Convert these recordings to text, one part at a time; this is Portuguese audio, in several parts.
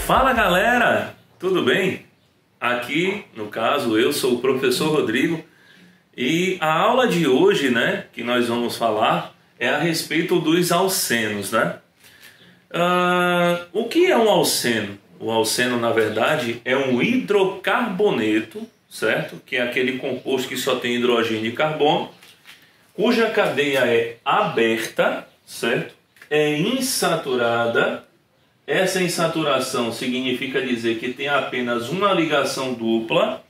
Fala galera, tudo bem? Aqui, no caso, eu sou o professor Rodrigo e a aula de hoje, que nós vamos falar é a respeito dos alcenos, O que é um alceno? O alceno, na verdade, é um hidrocarboneto, certo? Que é aquele composto que só tem hidrogênio e carbono, cuja cadeia é aberta, certo? É insaturada. Essa insaturação significa dizer que tem apenas uma ligação dupla.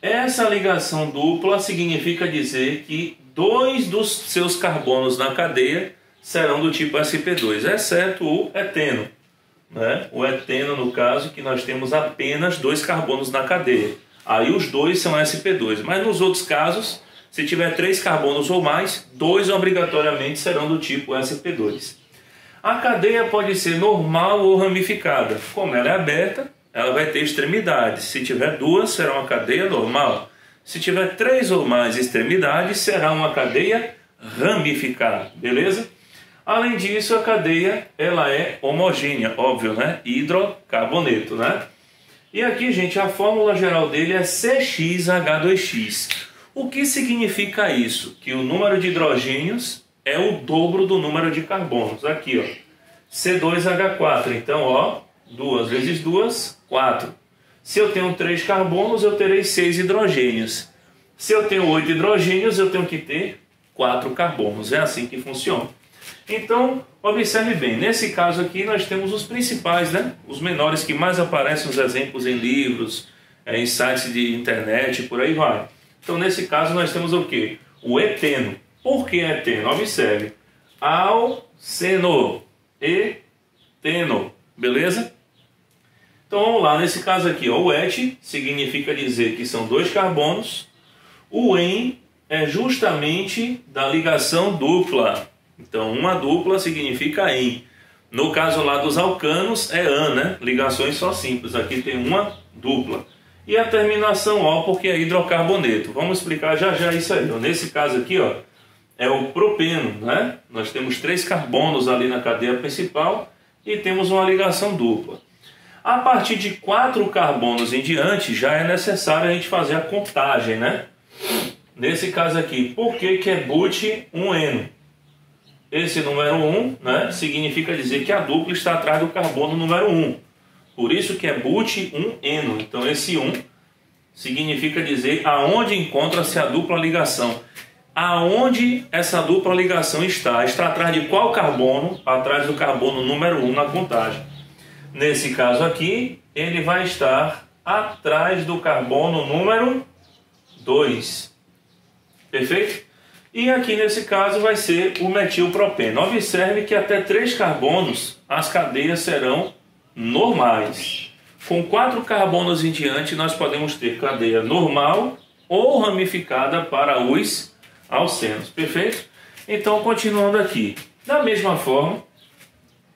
Essa ligação dupla significa dizer que dois dos seus carbonos na cadeia serão do tipo sp2, exceto o eteno. O eteno, no caso, que nós temos apenas dois carbonos na cadeia. Aí os dois são sp2. Mas nos outros casos, se tiver 3 carbonos ou mais, 2 obrigatoriamente serão do tipo sp2. A cadeia pode ser normal ou ramificada. Como ela é aberta, ela vai ter extremidades. Se tiver 2, será uma cadeia normal. Se tiver 3 ou mais extremidades, será uma cadeia ramificada. Beleza? Além disso, a cadeia ela é homogênea, óbvio, hidrocarboneto, E aqui, gente, a fórmula geral dele é CxH2x. O que significa isso? Que o número de hidrogênios é o dobro do número de carbonos. Aqui, C2H4. Então, 2 vezes 2, 4. Se eu tenho 3 carbonos, eu terei 6 hidrogênios. Se eu tenho 8 hidrogênios, eu tenho que ter 4 carbonos. É assim que funciona. Então, observe bem. Nesse caso aqui, nós temos os principais, Os menores que mais aparecem os exemplos em livros, em sites de internet, por aí vai. Então, nesse caso, nós temos o quê? O eteno. Por que eteno? Observe. Alceno. Eteno. Beleza? Então, vamos lá. Nesse caso aqui, o et significa dizer que são 2 carbonos. O en é justamente da ligação dupla. Então, uma dupla significa en. No caso lá dos alcanos, é an, Ligações só simples. Aqui tem uma dupla. E a terminação O, porque é hidrocarboneto. Vamos explicar já já isso aí. Então, nesse caso aqui, é o propeno, Nós temos 3 carbonos ali na cadeia principal e temos uma ligação dupla. A partir de 4 carbonos em diante, já é necessário a gente fazer a contagem, Nesse caso aqui, por que é but1eno? Esse número 1, significa dizer que a dupla está atrás do carbono número 1. Por isso que é but1eno. Então esse 1 significa dizer aonde encontra-se a dupla ligação. Aonde essa dupla ligação está? Está atrás de qual carbono? Atrás do carbono número 1 na contagem. Nesse caso aqui, ele vai estar atrás do carbono número 2. Perfeito? E aqui nesse caso vai ser o metilpropeno. Observe que até 3 carbonos as cadeias serão normais. Com 4 carbonos em diante nós podemos ter cadeia normal ou ramificada para os alcenos. Perfeito? Então, continuando aqui. Da mesma forma,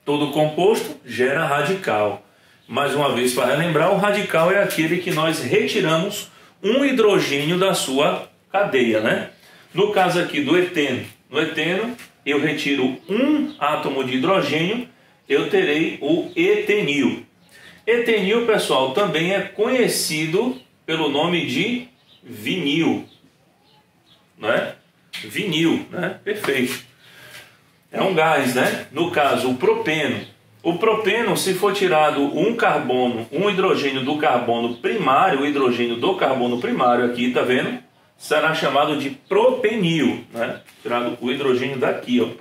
todo composto gera radical. Mais uma vez, para relembrar, o radical é aquele que nós retiramos um hidrogênio da sua cadeia, No caso aqui do eteno. No eteno, eu retiro um átomo de hidrogênio, eu terei o etenil. Etenil, pessoal, também é conhecido pelo nome de vinil. Vinil, Perfeito. É um gás, No caso, o propeno. O propeno, se for tirado um carbono, um hidrogênio do carbono primário, o hidrogênio do carbono primário aqui, tá vendo? Será chamado de propenil, Tirado o hidrogênio daqui,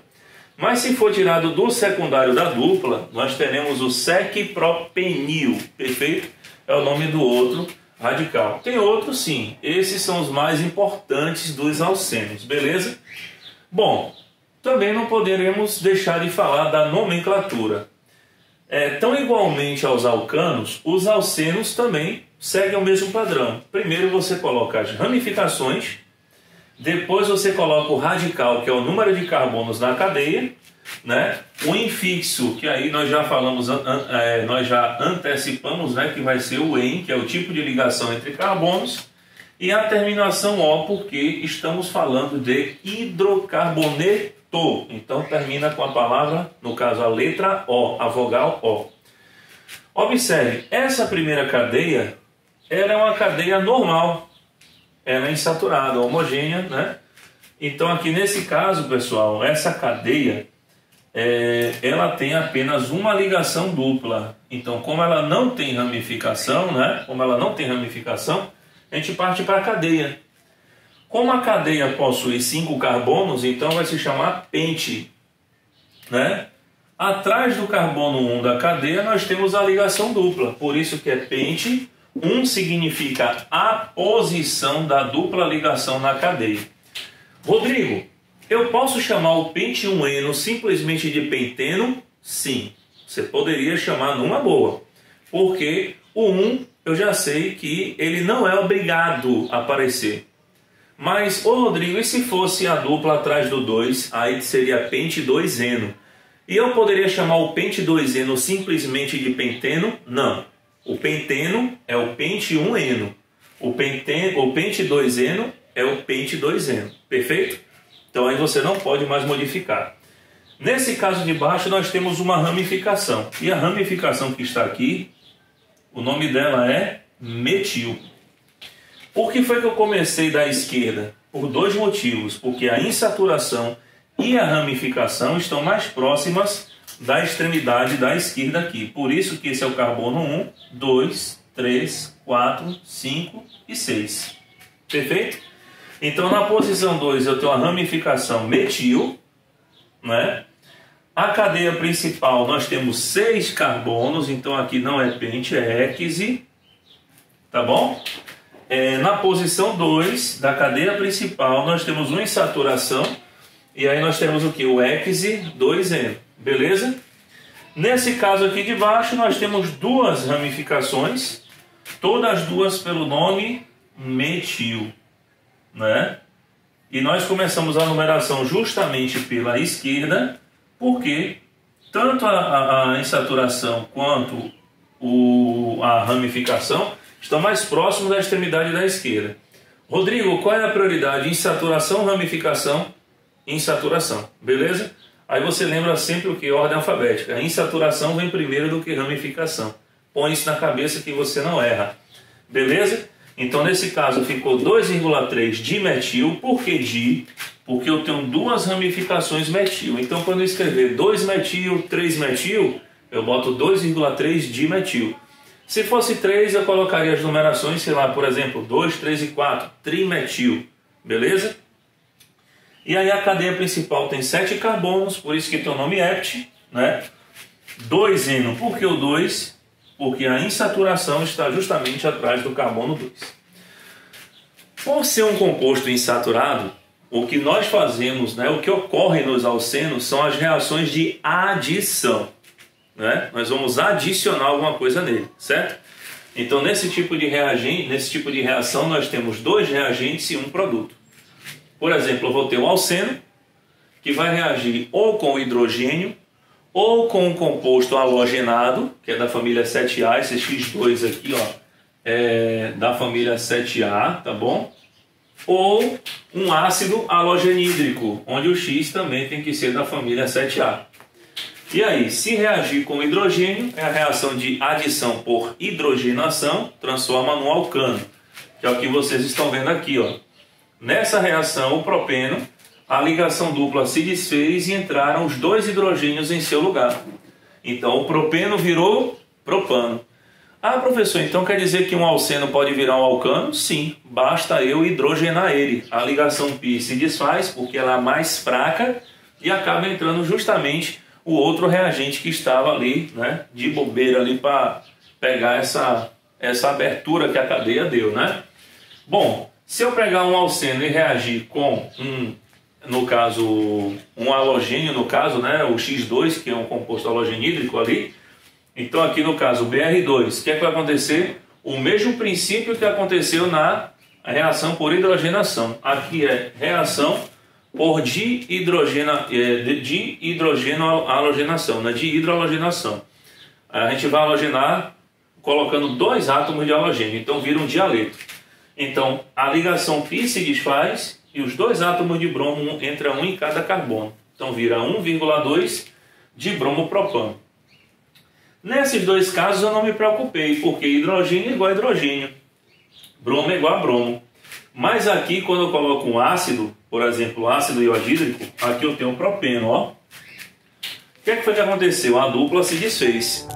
Mas se for tirado do secundário da dupla, nós teremos o secpropenil, perfeito? É o nome do outro radical. Tem outros sim, esses são os mais importantes dos alcenos, beleza? Bom, também não poderemos deixar de falar da nomenclatura. Tão igualmente aos alcanos, os alcenos também seguem o mesmo padrão. Primeiro você coloca as ramificações, depois você coloca o radical, que é o número de carbonos na cadeia, O infixo, que aí nós já falamos, nós já antecipamos, que vai ser o en, que é o tipo de ligação entre carbonos, e a terminação O, porque estamos falando de hidrocarboneto. Então termina com a palavra, no caso a letra O, a vogal O. Observe, essa primeira cadeia, ela é uma cadeia normal, ela é insaturada, homogênea, né? Então aqui nesse caso, pessoal, essa cadeia, ela tem apenas uma ligação dupla. Então, como ela não tem ramificação, né? Como ela não tem ramificação, a gente parte para a cadeia. Como a cadeia possui 5 carbonos, então vai se chamar pente, né? Atrás do carbono 1 da cadeia nós temos a ligação dupla, por isso que é pente. 1 significa a posição da dupla ligação na cadeia. Rodrigo, eu posso chamar o pente 1-eno simplesmente de penteno? Sim, você poderia chamar numa boa, porque o 1 eu já sei que ele não é obrigado a aparecer. Mas, ô Rodrigo, e se fosse a dupla atrás do 2, aí seria pente 2-eno. E eu poderia chamar o pente 2-eno simplesmente de penteno? Não. O penteno é o pente 1-eno. O pente 2-eno é o pente 2-eno. Perfeito? Então aí você não pode mais modificar. Nesse caso de baixo nós temos uma ramificação. E a ramificação que está aqui, o nome dela é metil. Por que foi que eu comecei da esquerda? Por 2 motivos. Porque a insaturação e a ramificação estão mais próximas da extremidade da esquerda aqui. Por isso que esse é o carbono 1, 2, 3, 4, 5 e 6. Perfeito? Então na posição 2 eu tenho a ramificação metil, né? A cadeia principal nós temos 6 carbonos, então aqui não é pente, é équise. Tá bom? Na posição 2 da cadeia principal nós temos uma insaturação. E aí nós temos o que? O équise 2-eno. Beleza? Nesse caso aqui de baixo nós temos 2 ramificações. Todas duas pelo nome metil, né? E nós começamos a numeração justamente pela esquerda, porque tanto a insaturação quanto a ramificação estão mais próximos da extremidade da esquerda. Rodrigo, qual é a prioridade? Insaturação, ramificação? Insaturação, beleza? Aí você lembra sempre o que? Ordem alfabética. A insaturação vem primeiro do que ramificação. Põe isso na cabeça que você não erra. Beleza? Então nesse caso ficou 2,3 dimetil. Por que di? Porque eu tenho 2 ramificações metil. Então quando eu escrever 2-metil, 3-metil, eu boto 2,3 dimetil. Se fosse 3, eu colocaria as numerações, sei lá, por exemplo, 2, 3 e 4, trimetil. Beleza? E aí a cadeia principal tem 7 carbonos, por isso que tem o nome hept, né? 2-eno, por que o 2? Porque a insaturação está justamente atrás do carbono 2. Por ser um composto insaturado, o que nós fazemos, né, o que ocorre nos alcenos são as reações de adição, né? Nós vamos adicionar alguma coisa nele, certo? Então nesse tipo de reação nós temos 2 reagentes e um produto. Por exemplo, eu vou ter um alceno que vai reagir ou com hidrogênio ou com um composto halogenado, que é da família 7A, esse X2 aqui, ó, é da família 7A, tá bom? Ou um ácido halogenídrico, onde o X também tem que ser da família 7A. E aí, se reagir com hidrogênio, é a reação de adição por hidrogenação, transforma num alcano, que é o que vocês estão vendo aqui, ó. Nessa reação, o propeno, a ligação dupla se desfez e entraram os 2 hidrogênios em seu lugar. Então, o propeno virou propano. Ah, professor, então quer dizer que um alceno pode virar um alcano? Sim, basta eu hidrogenar ele. A ligação π se desfaz porque ela é mais fraca e acaba entrando justamente o outro reagente que estava ali, né, de bobeira ali para pegar essa abertura que a cadeia deu, né? Bom, se eu pegar um alceno e reagir com no caso, um halogênio, no caso, né, o X2, que é um composto halogenídrico ali, então aqui no caso o BR2, o que é que vai acontecer? O mesmo princípio que aconteceu na reação por hidrogenação. Aqui é reação por dihidrogenohalogenação, né, dihidrohalogenação. A gente vai halogenar colocando 2 átomos de halogênio, então vira um dialeto. Então a ligação π se desfaz e os 2 átomos de bromo entra um em cada carbono. Então vira 1,2 de bromo propano. Nesses dois casos eu não me preocupei, porque hidrogênio é igual a hidrogênio, bromo é igual a bromo. Mas aqui, quando eu coloco um ácido, por exemplo, ácido iodídrico, aqui eu tenho um propeno, ó. O que é que foi que aconteceu? A dupla se desfez.